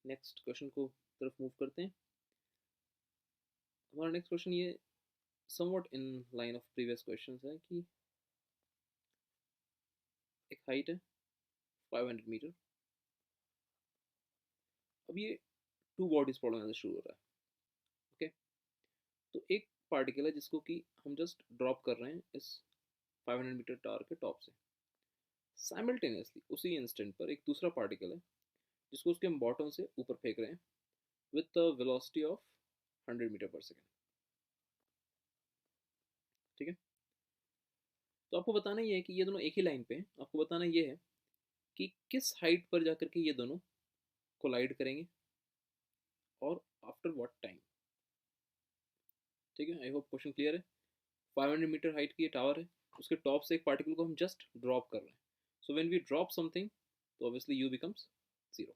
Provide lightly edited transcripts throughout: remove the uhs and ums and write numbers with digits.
Next question को तरफ move करते हैं। हमारा नेक्स्ट क्वेश्चन ये somewhat in line of previous questions है कि एक हाइट है 500 मीटर। अब ये टू बॉडीज प्रॉब्लम से शुरू हो रहा है। ओके, तो एक पार्टिकल है जिसको कि हम जस्ट ड्रॉप कर रहे हैं इस 500 मीटर टावर के टॉप से। साइमल्टेनियसली उसी इंस्टेंट पर एक दूसरा पार्टिकल है जिसको उसके हम बॉटम से ऊपर फेंक रहे हैं with the velocity of 100 metre पर सेकेंड। ठीक है, तो आपको बताना ये है कि ये दोनों एक ही लाइन पे हैं। आपको बताना ये है कि किस हाइट पर जाकर के ये दोनों कोलाइड करेंगे और आफ्टर व्हाट टाइम। ठीक है, आई होप क्वेश्चन क्लियर है। 500 मीटर हाइट की ये टावर है, उसके टॉप से एक पार्टिकल को हम जस्ट ड्रॉप कर रहे हैं। So when we drop something तो ऑब्वियसली यू बिकम्स 0,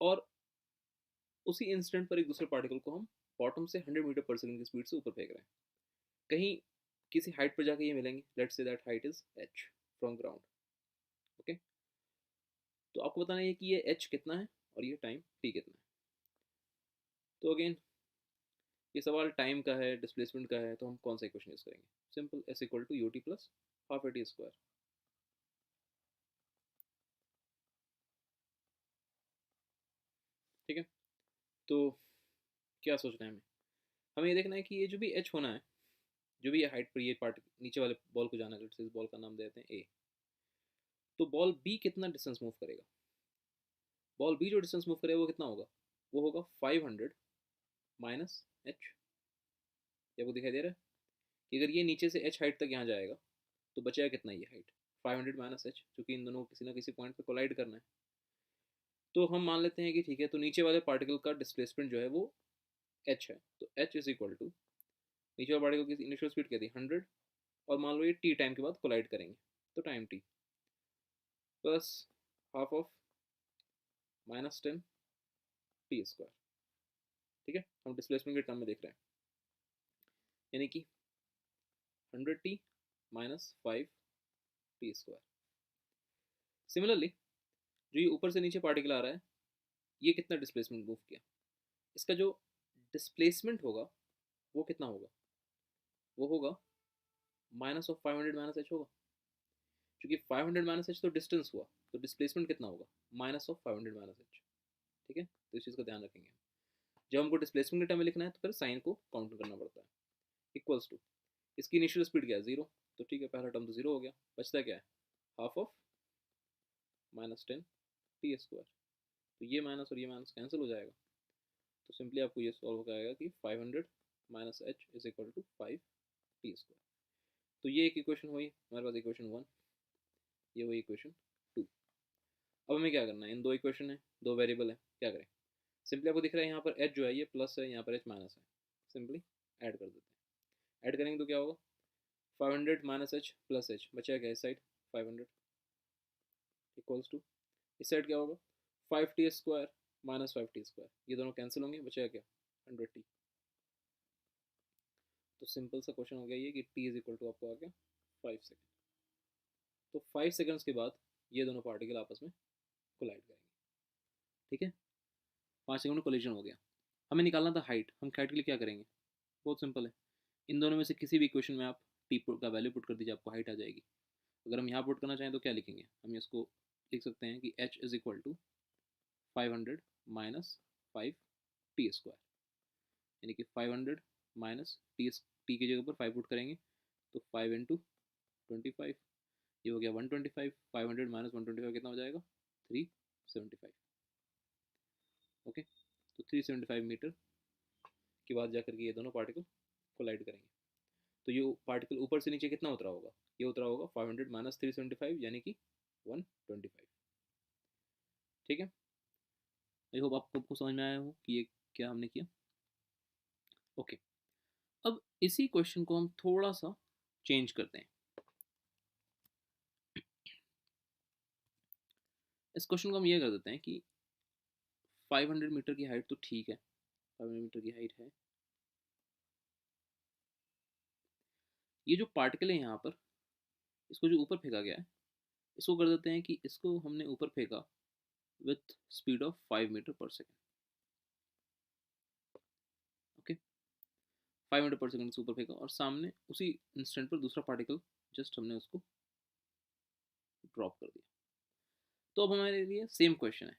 और उसी इंस्टेंट पर एक दूसरे पार्टिकल को हम बॉटम से 100 मीटर पर सेकंड की स्पीड से ऊपर फेंक रहे हैं। कहीं किसी हाइट पर जाके ये मिलेंगे। Let's say that height is h from ground. Okay, तो आपको बताना है कि ये h कितना है और ये टाइम t कितना है। तो अगेन ये सवाल टाइम का है, डिस्प्लेसमेंट का है, तो हम कौन सा इक्वेशन यूज करेंगे? Simple, s equal to ut plus half at square. ठीक है, तो क्या सोचना है हमें? हमें ये देखना है कि ये जो भी h होना है, जो भी ये हाइट पर ये पार्ट नीचे वाले बॉल को जाना है, लेट्स से इस बॉल का नाम देते हैं a, तो बॉल b कितना डिस्टेंस मूव करेगा? बॉल b जो डिस्टेंस मूव करेगा वो कितना होगा? वो होगा 500 माइनस h। ये आपको दिखाई दे रहा है कि अगर ये नीचे से h हाइट तक यहाँ जाएगा तो बचेगा कितना ये हाइट? 500 माइनस h, क्योंकि इन दोनों को किसी ना किसी पॉइंट पे कोलाइड करना है। तो हम मान लेते हैं कि ठीक है, तो नीचे वाले पार्टिकल का डिस्प्लेसमेंट जो है वो h है, तो h इज इक्वल टू नीचे वाले पार्टिकल की इनिशियल स्पीड क्या थी 100, और मान लो ये t टाइम के बाद कोलाइड करेंगे तो time t plus half of -10 t square. ठीक है, हम डिस्प्लेसमेंट के टर्म में देख रहे हैं, यानी कि 100t minus 5t square. Similarly जो ये ऊपर से नीचे पार्टिकल आ रहा है, ये कितना डिस्प्लेसमेंट मूव किया? इसका जो डिस्प्लेसमेंट होगा वो कितना होगा? वो होगा माइनस ऑफ 500 माइनस एच होगा, क्योंकि 500 माइनस एच तो डिस्टेंस हुआ, तो डिस्प्लेसमेंट कितना होगा? Minus of 500 minus H. ठीक है, तो इस चीज़ का ध्यान रखेंगे। जब हमको डिस्प्लेसमेंट के टर्म में लिखना है तो फिर साइन को काउंट करना पड़ता है। इक्वल्स टू, इसकी इनिशियल स्पीड क्या है 0, तो ठीक है, पहला टर्म तो 0 हो गया, बचता क्या है? Half of -10 T square. तो ये माइनस और ये माइनस कैंसिल हो जाएगा, तो सिंपली आपको ये सॉल्व हो जाएगा कि 500 minus H is equal to 5t square. तो ये एक इक्वेशन हुई हमारे पास, इक्वेशन 1। ये हुई इक्वेशन 2। अब हमें क्या करना है? इन दो इक्वेशन है, दो वेरिएबल है, क्या करें? सिंपली आपको दिख रहा है यहाँ पर h जो है ये प्लस है, यहाँ पर h माइनस है, सिंपली ऐड कर देते हैं। ऐड करेंगे तो क्या होगा? 500 माइनस एच प्लस एच, बचा क्या इस साइड? 500 इक्वल्स टू इस साइड क्या होगा? 5t square minus 5t square, ये दोनों कैंसिल होंगे, बचेगा क्या? 100t। तो सिंपल सा क्वेश्चन हो गया ये कि t इज इक्वल टू आपको आ गया 5 सेकेंड। तो 5 सेकेंड्स के बाद ये दोनों पार्टिकल आपस में कोलाइड करेंगे। ठीक है, 5 सेकेंड में कोलिजन हो गया। हमें निकालना था हाइट। हम हाइट के लिए क्या करेंगे? बहुत सिंपल है, इन दोनों में से किसी भी इक्वेशन में आप टी का वैल्यू पुट कर दीजिए, आपको हाइट आ जाएगी। अगर हम यहाँ पुट करना चाहें तो क्या लिखेंगे? हम इसको लिख सकते हैं कि h is equal to 500 minus 5t square, यानी कि 500 माइनस टी की जगह पर 5 पुट करेंगे तो 5 इंटू 25, ये हो गया 125। 500 माइनस 125 कितना हो जाएगा? 375। ओके, तो 375 मीटर के बाद जाकर के ये दोनों पार्टिकल कोलाइड करेंगे। तो ये पार्टिकल ऊपर से नीचे कितना उतरा होगा? ये उतरा होगा 500 माइनस 375, यानी कि 125। ठीक है, आई होप आपको समझ में आया हो कि ये क्या हमने किया। ओके, अब इसी क्वेश्चन को हम थोड़ा सा चेंज करते हैं। इस क्वेश्चन को हम ये कर देते हैं कि 500 मीटर की हाइट तो ठीक है, 500 मीटर की हाइट है। ये जो पार्टिकल है यहाँ पर, इसको जो ऊपर फेंका गया है, इसको कर देते हैं कि इसको हमने ऊपर फेंका विथ स्पीड ऑफ 5 मीटर पर सेकेंड। ओके, 5 मीटर पर सेकेंड से ऊपर फेंका और सामने उसी इंस्टेंट पर दूसरा पार्टिकल जस्ट हमने उसको ड्रॉप कर दिया। तो अब हमारे लिए सेम क्वेश्चन है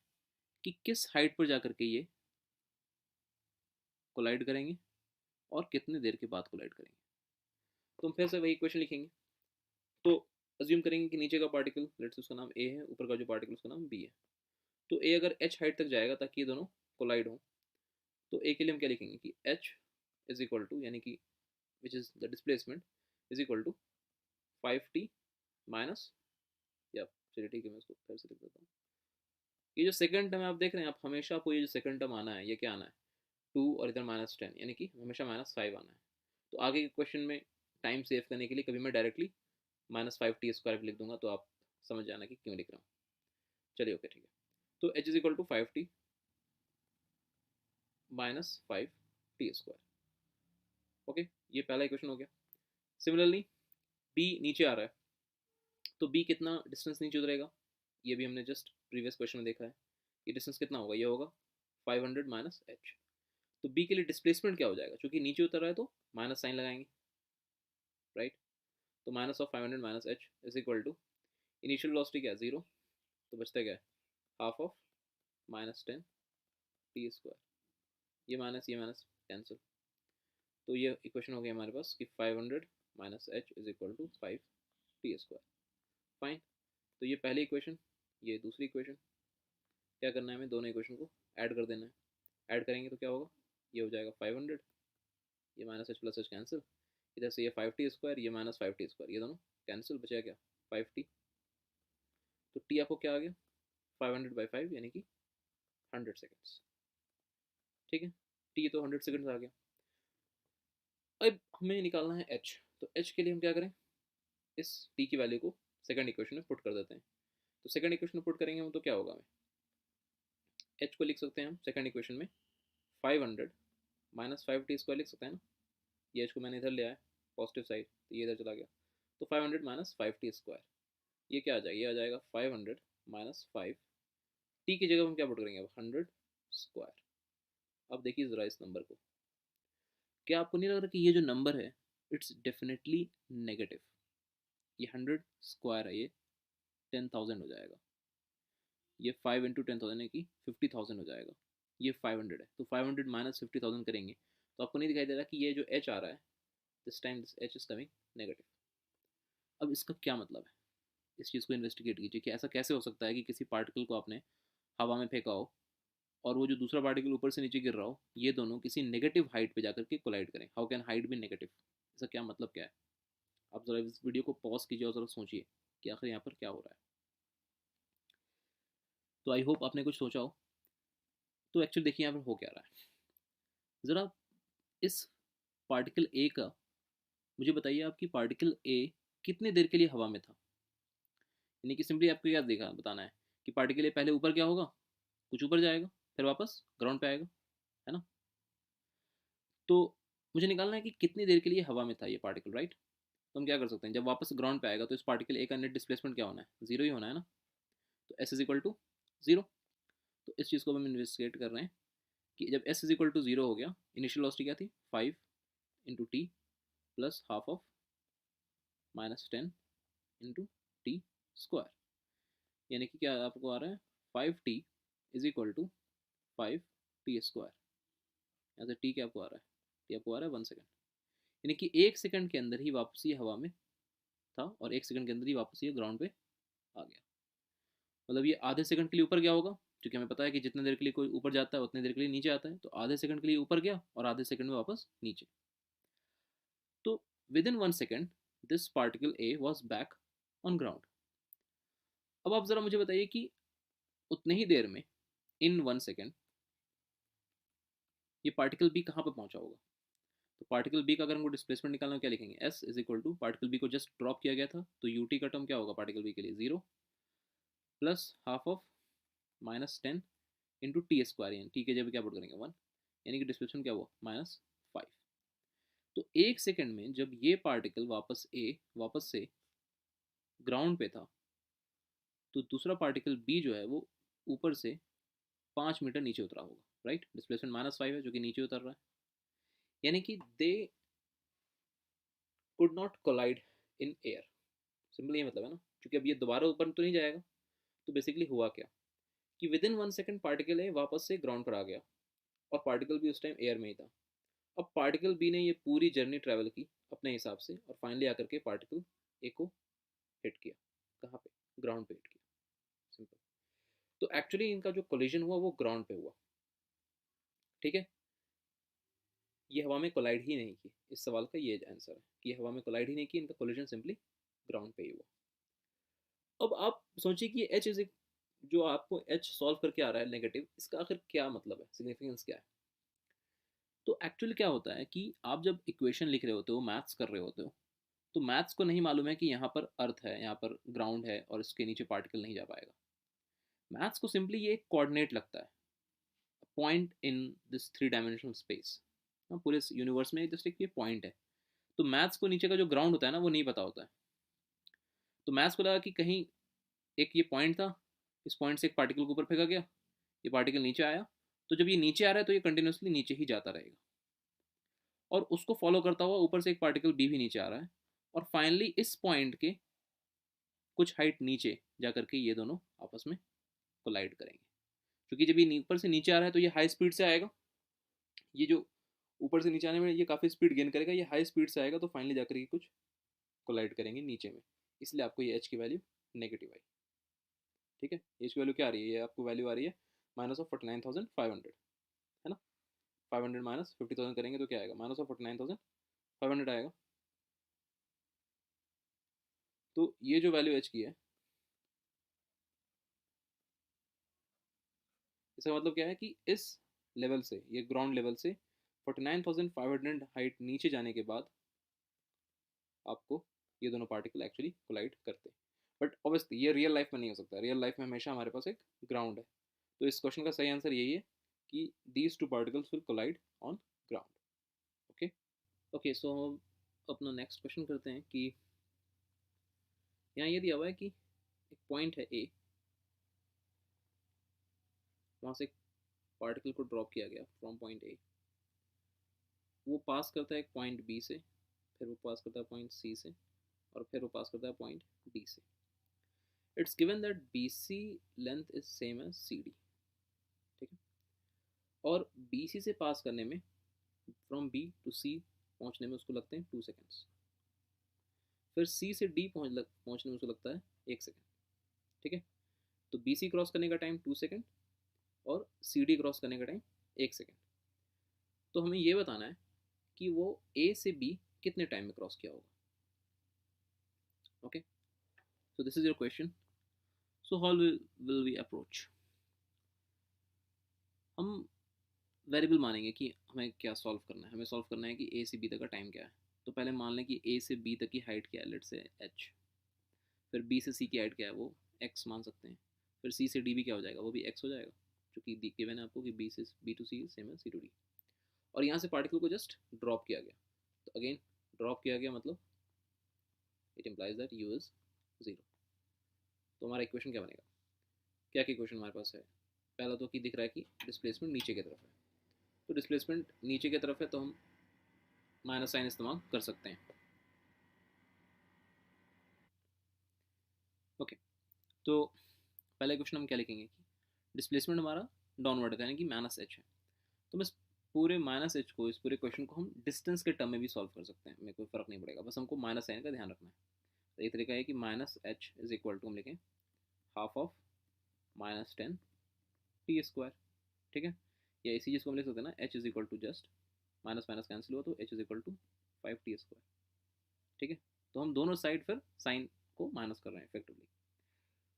कि किस हाइट पर जाकर के ये कोलाइड करेंगे और कितने देर के बाद कोलाइड करेंगे। तो हम फिर से वही क्वेश्चन लिखेंगे। तो अज्यूम करेंगे कि नीचे का पार्टिकल लेट्स उसका नाम ए है, ऊपर का जो पार्टिकल उसका नाम बी है। तो ए अगर एच हाइट तक जाएगा ताकि ये दोनों कोलाइड हो, तो ए के लिए हम क्या लिखेंगे कि एच इज इक्वल टू, यानी कि which is the displacement, is equal to 5t minus, या चलिए ठीक है मैं उसको फिर से लिख देता हूँ। ये जो सेकंड टर्म आप देख रहे हैं, आप हमेशा आपको ये जो सेकंड टर्म आना है ये क्या आना है 2 और इधर -10, यानी कि हमेशा -5 आना है। तो आगे के क्वेश्चन में टाइम सेव करने के लिए कभी मैं डायरेक्टली -5t² लिख दूंगा, तो आप समझ जाना कि क्यों लिख रहा हूँ। चलिए ओके ठीक है। तो h is equal to 5t minus 5t²। Okay, ये पहला इक्वेशन हो गया। सिमिलरली b नीचे आ रहा है, तो b कितना डिस्टेंस नीचे उतरेगा, ये भी हमने जस्ट प्रीवियस क्वेश्चन में देखा है। ये डिस्टेंस कितना होगा, ये होगा 500 माइनस h। तो b के लिए डिस्प्लेसमेंट क्या हो जाएगा, क्योंकि नीचे उतर रहा है तो माइनस साइन लगाएंगे, राइट। तो minus of 500 minus h is equal to initial velocity क्या है 0, तो बचता क्या है हाफ ऑफ -10t²। ये माइनस कैंसिल, तो ये इक्वेशन हो गया हमारे पास कि 500 minus h is equal to 5t²। Fine. तो ये पहली इक्वेशन, ये दूसरी इक्वेशन। क्या करना है हमें, दोनों इक्वेशन को ऐड कर देना है। ऐड करेंगे तो क्या होगा, ये हो जाएगा 500, ये minus h plus h cancel, इधर से ये 5t², ये माइनस 5t², ये दोनों कैंसिल, बचा क्या 5t। तो t आपको क्या आ गया 500/5 यानी कि 100 सेकेंड्स। ठीक है, t तो 100 सेकेंड्स आ गया। अब हमें निकालना है h। तो h के लिए हम क्या करें, इस t की वैल्यू को सेकंड इक्वेशन में पुट कर देते हैं। तो सेकंड इक्वेशन में पुट करेंगे हम तो क्या होगा, हमें h को लिख सकते हैं हम सेकंड इक्वेशन में 500 माइनस 5t² लिख सकते हैं ना। ये h को मैंने इधर लिया है पॉजिटिव साइड, तो ये इधर चला गया, तो 500 माइनस 5t², ये क्या आ जाएगा, ये आ जाएगा 500 माइनस 5, t की जगह हम क्या पुट करेंगे अब 100²। अब देखिए ज़रा इस नंबर को, क्या आपको नहीं लग रहा कि ये जो नंबर है इट्स डेफिनेटली नेगेटिव। ये 100² है, ये 10,000 हो जाएगा, ये 5 इंटू 10,000 है कि 50,000 हो जाएगा। ये 500 है, तो 500 माइनस 50,000 करेंगे तो आपको नहीं दिखाई दे रहा कि ये जो h आ रहा है this time this h is coming negative. अब इसका क्या मतलब है, इस चीज़ को इन्वेस्टिगेट कीजिए कि ऐसा कैसे हो सकता है कि किसी पार्टिकल को आपने हवा में फेंका हो और वो जो दूसरा पार्टिकल ऊपर से नीचे गिर रहा हो, ये दोनों किसी नेगेटिव हाइट पे जाकर के कोलाइड करें। How can height be negative, इसका क्या मतलब क्या है। आप ज़रा इस वीडियो को पॉज कीजिए और ज़रा सोचिए कि आखिर यहाँ पर क्या हो रहा है। तो आई होप आपने कुछ सोचा हो। तो एक्चुअली देखिए यहाँ पर हो क्या रहा है, ज़रा इस पार्टिकल ए का मुझे बताइए आपकी पार्टिकल ए कितने देर के लिए हवा में था। यानी कि सिंपली आपको क्या देखा बताना है कि पार्टिकल ए पहले ऊपर क्या होगा, कुछ ऊपर जाएगा फिर वापस ग्राउंड पे आएगा, है ना। तो मुझे निकालना है कि कितनी देर के लिए हवा में था ये पार्टिकल, राइट। तो हम क्या कर सकते हैं, जब वापस ग्राउंड पे आएगा तो इस पार्टिकल ए का नेट डिस्प्लेसमेंट क्या होना है, जीरो ही होना है ना। तो S is equal to zero. तो इस चीज़ को हम इन्वेस्टिगेट कर रहे हैं कि जब S is equal to zero हो गया, इनिशियल वेलोसिटी क्या थी 5 into T plus half of -10 into t², यानी कि क्या आपको आ रहा है 5t is equal to 5t²। यहाँ से टी क्या आपको आ रहा है, टी आपको आ रहा है 1 सेकेंड, यानी कि 1 सेकेंड के अंदर ही वापस ये हवा में था और 1 सेकेंड के अंदर ही वापस ये ग्राउंड पे आ गया। मतलब ये आधे सेकंड के लिए ऊपर गया होगा, क्योंकि हमें पता है कि जितने देर के लिए कोई ऊपर जाता है उतने देर के लिए नीचे आता है, तो आधे सेकंड के लिए ऊपर गया और आधे सेकंड में वापस नीचे। तो with in 1 second this particle A was back on ground. अब आप जरा मुझे बताइए कि उतने ही देर में इन 1 सेकेंड ये पार्टिकल बी कहाँ पर पहुंचा होगा। तो पार्टिकल बी का अगर हमको डिस्प्लेसमेंट निकालना है क्या लिखेंगे, S is equal to particle B को जस्ट ड्रॉप किया गया था तो यूटी का टर्म क्या होगा पार्टिकल बी के लिए 0 plus half of -10 into t², यानी टी के जगह क्या पुट करेंगे 1, यानी कि डिस्प्लेसमेंट क्या हुआ -5। तो 1 सेकेंड में जब ये पार्टिकल वापस से ग्राउंड पे था तो दूसरा पार्टिकल बी जो है वो ऊपर से 5 मीटर नीचे उतरा होगा, राइट। डिस्प्लेसमेंट -5 है जो कि नीचे उतर रहा है, यानी कि they could not collide in air. Simple ये मतलब है ना, क्योंकि अब ये दोबारा ऊपर तो नहीं जाएगा। तो बेसिकली हुआ क्या कि with in 1 second particle A वापस से ग्राउंड पर आ गया, और पार्टिकल भी उस टाइम एयर में ही था। अब पार्टिकल बी ने ये पूरी जर्नी ट्रैवल की अपने हिसाब से, और फाइनली आकर के पार्टिकल ए को हिट किया। कहाँ पे? ग्राउंड पे हिट किया, सिंपल। तो एक्चुअली इनका जो कोलिजन हुआ वो ग्राउंड पे हुआ, ठीक है। ये हवा में कोलाइड ही नहीं की, इस सवाल का ये आंसर है कि ये हवा में कोलाइड ही नहीं की, इनका कोलिजन सिंपली ग्राउंड पे ही हुआ। अब आप सोचिए कि एच इज, जो आपको एच सॉल्व करके आ रहा है नेगेटिव, इसका आखिर क्या मतलब है, सिग्निफिकेंस क्या है? तो एक्चुअली क्या होता है कि आप जब इक्वेशन लिख रहे होते हो, मैथ्स कर रहे होते हो, तो मैथ्स को नहीं मालूम है कि यहाँ पर अर्थ है, यहाँ पर ग्राउंड है, और इसके नीचे पार्टिकल नहीं जा पाएगा। मैथ्स को सिंपली ये एक कोऑर्डिनेट लगता है, point in this 3 dimensional space. पूरे यूनिवर्स में जस्ट एक ये पॉइंट है। तो मैथ्स को नीचे का जो ग्राउंड होता है ना, वो नहीं पता होता है। तो मैथ्स को लगा कि कहीं एक ये पॉइंट था, इस पॉइंट से एक पार्टिकल को ऊपर फेंका गया, ये पार्टिकल नीचे आया, तो जब ये नीचे आ रहा है तो ये कंटिन्यूसली नीचे ही जाता रहेगा, और उसको फॉलो करता हुआ ऊपर से एक पार्टिकल बी भी नीचे आ रहा है, और फाइनली इस पॉइंट के कुछ हाइट नीचे जा करके ये दोनों आपस में कोलाइड करेंगे। क्योंकि जब ये ऊपर से नीचे आ रहा है तो ये हाई स्पीड से आएगा, ये जो ऊपर से नीचे आने में ये काफ़ी स्पीड गेन करेगा, ये हाई स्पीड से आएगा, तो फाइनली जाकर के कुछ कोलाइड करेंगे नीचे में। इसलिए आपको ये एच की वैल्यू नेगेटिव आई, ठीक है। एच की वैल्यू क्या आ रही है? ये आपको वैल्यू आ रही है -49,500, है ना। 500 माइनस 50,000 करेंगे तो क्या आएगा? -49,500 आएगा। तो ये जो वैल्यू एच की है, इसका मतलब क्या है कि इस लेवल से, ये ग्राउंड लेवल से 49,500 हाइट नीचे जाने के बाद आपको ये दोनों पार्टिकल एक्चुअली कोलाइड करते हैं। बट ऑब्वियसली ये रियल लाइफ में नहीं हो सकता, रियल लाइफ में हमेशा हमारे पास एक ग्राउंड है। तो इस क्वेश्चन का सही आंसर यही है कि these two particles will collide on ground. Okay. Okay, so अपना नेक्स्ट क्वेश्चन करते हैं कि यहाँ ये दिया हुआ है कि एक पॉइंट है ए, वहाँ से एक पार्टिकल को ड्रॉप किया गया फ्रॉम पॉइंट ए, वो पास करता है एक पॉइंट बी से, फिर वो पास करता है पॉइंट सी से, और फिर वो पास करता है पॉइंट डी से। It's given that B C length is same as C D, ठीक है। और बी सी से पास करने में, फ्रॉम बी टू सी पहुँचने में उसको लगते हैं 2 सेकेंड्स, फिर सी से डी पहुँचने में उसको लगता है 1 सेकेंड, ठीक है। तो बी सी क्रॉस करने का टाइम 2 सेकेंड, और सी डी क्रॉस करने का टाइम 1 सेकेंड। तो हमें ये बताना है कि वो ए से बी कितने टाइम में क्रॉस किया होगा। Okay, so this is your question. So how will we approach? हम वेरिएबल मानेंगे कि हमें क्या सॉल्व करना है। हमें सॉल्व करना है कि ए से बी तक का टाइम क्या है। तो पहले मान लें कि ए से बी तक की हाइट क्या है, लेट से एच। फिर बी से सी की हाइट क्या है, वो एक्स मान सकते हैं। फिर सी से डी भी क्या हो जाएगा, वो भी एक्स हो जाएगा, क्योंकि गिवन है आपको कि बी टू सी सेम है सी टू डी। और यहाँ से पार्टिकल को जस्ट ड्रॉप किया गया। तो अगेन ड्रॉप किया गया मतलब it implies that you is 0। तो हमारा इक्वेशन क्या बनेगा? क्या क्या इक्वेशन हमारे पास है? पहला तो कि दिख रहा है कि डिस्प्लेसमेंट नीचे की तरफ है। तो डिस्प्लेसमेंट नीचे की तरफ है तो हम माइनस साइन इस्तेमाल कर सकते हैं। ओके, तो पहले क्वेश्चन हम क्या लिखेंगे कि डिस्प्लेसमेंट हमारा डाउनवर्ड है, यानी कि -h है। तो बस पूरे -h को, इस पूरे क्वेश्चन को हम डिस्टेंस के टर्म में भी सॉल्व कर सकते हैं, हमें कोई फ़र्क नहीं पड़ेगा, बस हमको माइनस साइन का ध्यान रखना है। तो एक तरीका है कि -h इज इक्वल टू हम लिखें हाफ ऑफ -10t², ठीक है। या इसी चीज़ को हम लिख सकते हैं ना, h is equal to just minus minus cancel हुआ तो h is equal to 5t², ठीक है। तो हम दोनों साइड फिर साइन को माइनस कर रहे हैं इफेक्टिवली।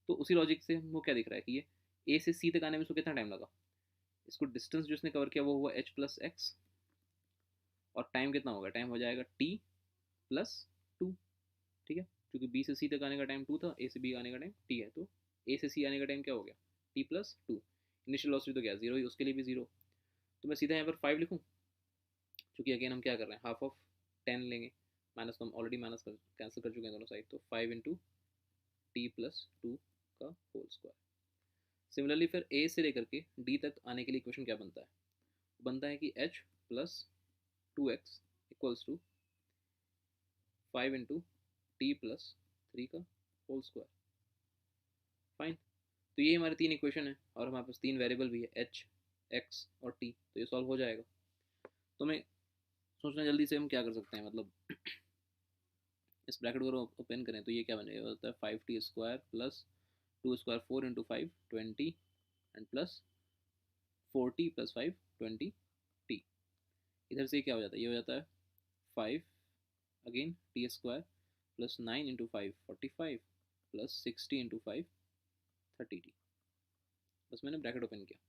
तो उसी लॉजिक से हमको क्या दिख रहा है कि ये ए से सी तक आने में इसको कितना टाइम लगा। इसको डिस्टेंस जो इसने कवर किया वो हुआ h+x, और टाइम कितना होगा, टाइम हो जाएगा t+2, ठीक है। क्योंकि बी से सी तक आने का टाइम 2 था, ए से बी आने का टाइम t है, तो ए से सी आने का टाइम क्या हो गया, t+2। इनिशियल वेलोसिटी तो क्या 0 ही, उसके लिए भी 0। तो मैं सीधा यहाँ पर 5 लिखूँ, क्योंकि अगेन हम क्या कर रहे हैं, हाफ ऑफ 10 लेंगे, माइनस तो हम ऑलरेडी माइनस कैंसिल कर चुके हैं दोनों साइड, तो 5 × t+2 का होल स्क्वायर। सिमिलरली फिर ए से लेकर के डी तक आने के लिए इक्वेशन क्या बनता है? बनता है कि H plus 2x equals to 5 into T plus 3 का होल स्क्वायर। फाइन। तो ये हमारे तीन इक्वेशन है और हमारे पास तीन वेरिएबल भी है, एच, एक्स और टी, तो ये सॉल्व हो जाएगा। तो मैं सोचना जल्दी से हम क्या कर सकते हैं, मतलब इस ब्रैकेट को ओपन करें तो ये क्या बनेगा, होता है 5t² plus 2² 4 × 5 20 and plus 4t + 5 20t। इधर से क्या हो जाता है, ये हो जाता है 5 again t² plus 9 × 5 45 plus 60 × 5 30t। बस मैंने ब्रैकेट ओपन किया।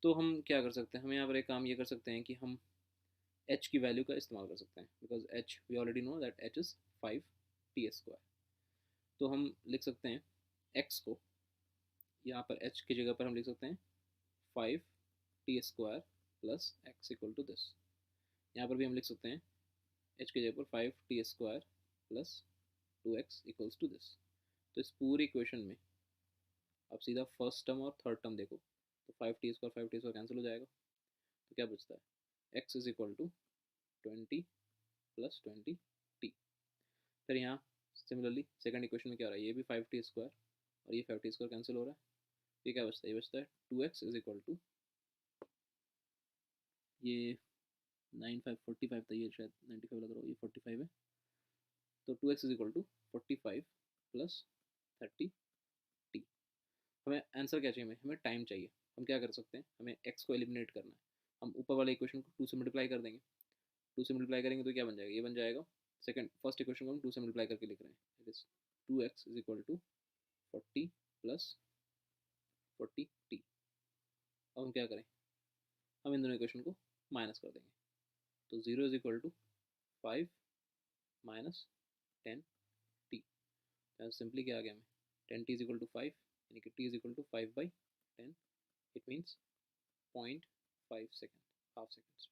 तो हम क्या कर सकते हैं, हम यहाँ पर एक काम ये कर सकते हैं कि हम h की वैल्यू का इस्तेमाल कर सकते हैं, because h we already know that h is 5t²। तो हम लिख सकते हैं x को, यहाँ पर h की जगह पर हम लिख सकते हैं 5t² plus x equal to this. यहाँ पर भी हम लिख सकते हैं h की जगह पर 5t² plus 2x equals to this. तो इस पूरी इक्वेशन में अब सीधा फर्स्ट टर्म और थर्ड टर्म देखो, तो 5t² कैंसिल हो जाएगा, तो क्या बचता है, x is equal to 20 plus 20t। फिर यहाँ सिमिलरली सेकंड इक्वेशन में क्या हो रहा है, ये भी 5t² और ये 5t² कैंसिल हो रहा है, ये क्या बचता है, ये बचता है 2x इज इक्वल टू, ये 9 5 45 था, ये शायद 95 लग रहा हो, ये 45 है, तो 2x is equal to 45 plus 30t। हमें आंसर क्या चाहिए, हमें टाइम चाहिए। हम क्या कर सकते हैं, हमें x को एलिमिनेट करना है। हम ऊपर वाले इक्वेशन को 2 से मल्टीप्लाई कर देंगे, 2 से मल्टीप्लाई करेंगे तो क्या बन जाएगा, ये बन जाएगा, सेकंड फर्स्ट इक्वेशन को हम 2 से मल्टीप्लाई करके लिख रहे हैं, it is 2x is equal to 40 plus 40t। अब हम क्या करें, हम इन दोनों इक्वेशन को माइनस कर देंगे, तो 0 is equal to 5 minus 10t। Simply क्या आ गया हमें, 10t इज इक्वल टू 5, यानी कि t is equal to 5/10, it means 0.5 second, half second.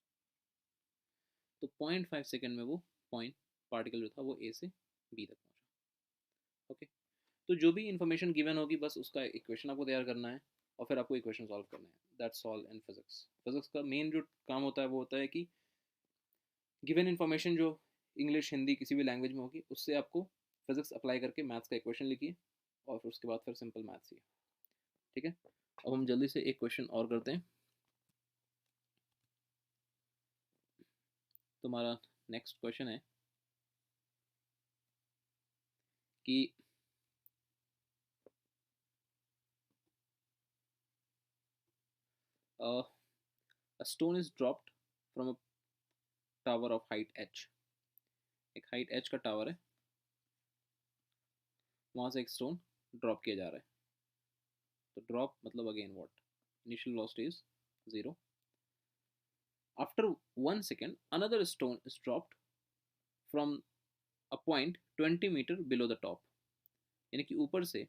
तो 0.5 सेकेंड में वो पॉइंट पार्टिकल जो था वो ए से बी तक पहुंचा। ओके, तो जो भी इंफॉर्मेशन गिवन होगी बस उसका इक्वेशन आपको तैयार करना है और फिर आपको इक्वेशन सॉल्व करना है, that's all in physics. Physics का मेन जो काम होता है वो होता है कि गिवन इन्फॉर्मेशन जो इंग्लिश हिंदी किसी भी लैंग्वेज में होगी उससे आपको फिजिक्स अप्लाई करके मैथ्स का इक्वेशन लिखिए और फिर उसके बाद फिर सिंपल मैथ्स ही। ठीक है, अब हम जल्दी से एक क्वेश्चन और करते हैं। तुम्हारा नेक्स्ट क्वेश्चन है कि a stone is dropped from a tower of height h। एक हाइट h का टावर है, वहां से एक स्टोन ड्रॉप किया जा रहा है। तो ड्रॉप मतलब again what, initial velocity is 0। After 1 second another stone is dropped from a point 20 metre below the top. यानी कि ऊपर से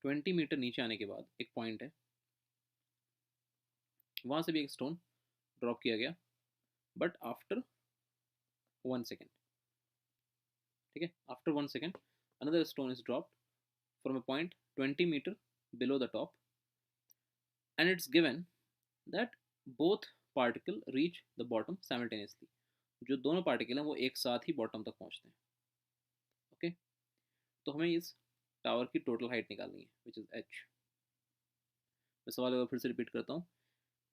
20 मीटर नीचे आने के बाद एक पॉइंट है, वहां से भी एक स्टोन ड्रॉप किया गया, बट आफ्टर 1 सेकेंड। ठीक है, after 1 second another stone is dropped from a point 20 metre below the top and it's given that both particle reach the bottom simultaneously. जो दोनों पार्टिकल हैं वो एक साथ ही बॉटम तक पहुंचते हैं। ओके, तो हमें इस टावर की टोटल हाइट निकालनी है विच इज h। मैं सवाल फिर से रिपीट करता हूँ।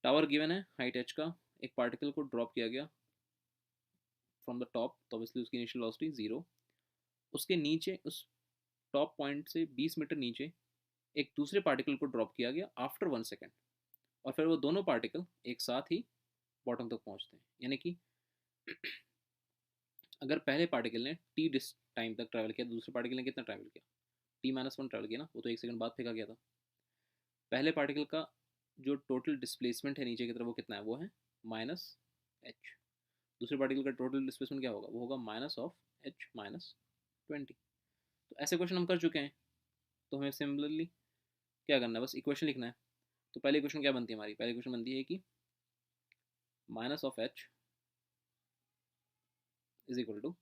टावर गिवन है, हाइट h का, एक पार्टिकल को ड्रॉप किया गया फ्रॉम द टॉप, तो ऑब्वियसली उसकी इनिशियल वेलोसिटी 0। उसके नीचे उस टॉप पॉइंट से 20 मीटर नीचे एक दूसरे पार्टिकल को ड्रॉप किया गया आफ्टर 1 सेकेंड, और फिर वो दोनों पार्टिकल एक साथ ही बॉटम तक पहुंचते हैं। यानी कि अगर पहले पार्टिकल ने टी डिस टाइम तक ट्रैवल किया तो दूसरे पार्टिकल ने कितना ट्रैवल किया, t-1 ट्रैवल किया ना, वो तो 1 सेकंड बाद फेंका गया था। पहले पार्टिकल का जो टोटल डिस्प्लेसमेंट है नीचे की तरफ वो कितना है, वो है -h। दूसरे पार्टिकल का टोटल डिस्प्लेसमेंट क्या होगा, वो होगा -h-20। तो ऐसे क्वेश्चन हम कर चुके हैं, तो हमें सिमिलरली क्या करना है, बस इक्वेशन लिखना है। तो पहली इक्वेशन क्या बनती है हमारी, पहली इक्वेशन बनती है कि -h is equal to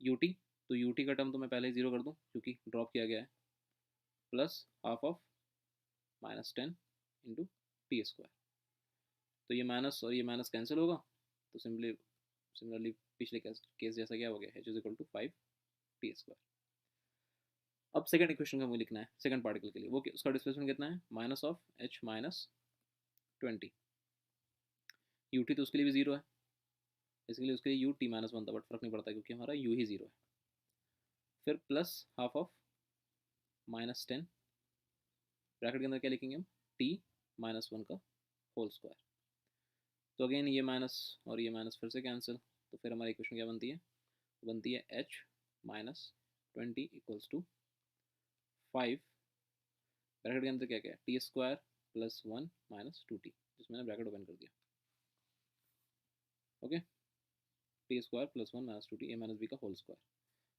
ut तो यू टी का टर्म तो मैं पहले ही 0 कर दूँ क्योंकि ड्रॉप किया गया है, plus half of -10 into T square. तो ये माइनस और ये माइनस कैंसिल होगा, तो सिमिलरली पिछले केस जैसा क्या हो गया, h is equal to 5 T square. अब सेकंड इक्वेशन का मुझे लिखना है सेकंड पार्टिकल के लिए, वो उसका डिस्प्लेसमेंट कितना है, minus of h minus 20। U T तो उसके लिए भी 0 है, इसके लिए उसके लिए यू टी माइनस 1 था, बट फर्क नहीं पड़ता क्योंकि हमारा यू ही 0 है। फिर प्लस हाफ ऑफ -10, ब्रैकेट के अंदर क्या लिखेंगे हम, टी -1 का होल स्क्वायर। तो अगेन ये माइनस और ये माइनस फिर से कैंसिल, तो फिर हमारी इक्वेशन क्या बनती है, बनती है h minus 20 equals to 5, bracket के अंदर क्या क्या है, T square plus 1 minus 2t, जिसमें मैंने ब्रैकेट ओपन कर दिया। Okay, T square plus 1 minus 2t ए माइनस बी का होल स्क्वायर।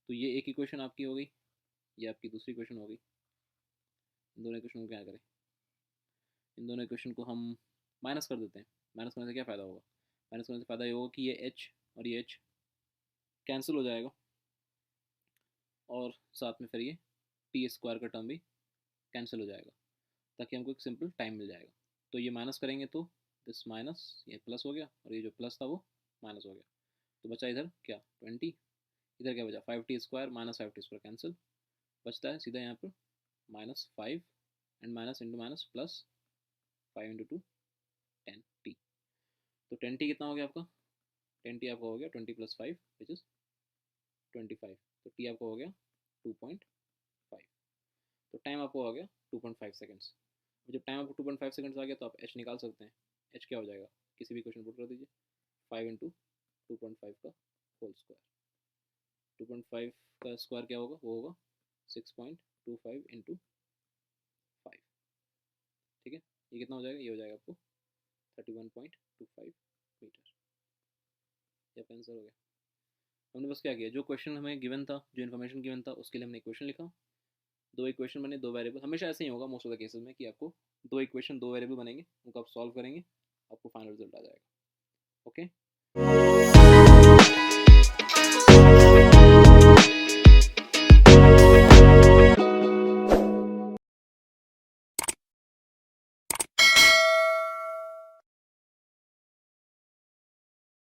तो ये एक इक्वेशन आपकी हो गई, ये आपकी दूसरी इक्वेशन हो गई। इन दोनों इक्वेशन को क्या करें, इन दोनों इक्वेशन को हम माइनस कर देते हैं। माइनस करने से क्या फ़ायदा होगा, माइनस करने से फ़ायदा ये होगा कि ये h और ये h कैंसिल हो जाएगा, और साथ में फिर ये टी स्क्वायर का टर्म भी कैंसिल हो जाएगा, ताकि हमको एक सिंपल टाइम मिल जाएगा। तो ये माइनस करेंगे तो दिस माइनस ये प्लस हो गया, और ये जो प्लस था वो माइनस हो गया। तो बचा इधर क्या 20, इधर क्या बचा 5t square minus 5t square cancel, बचता है सीधा यहाँ पर -5 and minus into minus plus 5 into 2 10t। तो 10t कितना हो गया आपका, 10t आपका हो गया 20 प्लस 5 विच इज़ 25। तो t आपका हो गया 2.5। तो टाइम आपको आ गया 2.5 सेकेंड्स। जब टाइम आपको 2.5 सेकेंड्स आ गया तो आप h निकाल सकते हैं। h क्या हो जाएगा, किसी भी क्वेश्चन पुट कर दीजिए, 5 इंटू 2.5 का होल स्क्वायर। 2.5 का स्क्वायर क्या होगा, वो होगा 6.25 इंटू 5। ठीक है, ये कितना हो जाएगा, ये हो जाएगा आपको 31.25 मीटर। ये आपका आंसर हो गया। हमने बस क्या किया, जो क्वेश्चन हमें गिवन था, जो इन्फॉर्मेशन गिवन था, उसके लिए हमने इक्वेशन लिखा, दो इक्वेशन बने, दो वेरिएबल। हमेशा ऐसे ही होगा मोस्ट ऑफ द केसेस में कि आपको दो इक्वेशन दो वेरिएबल बनेंगे, उनको आप सॉल्व करेंगे, आपको फाइनल रिजल्ट आ जाएगा। ओके।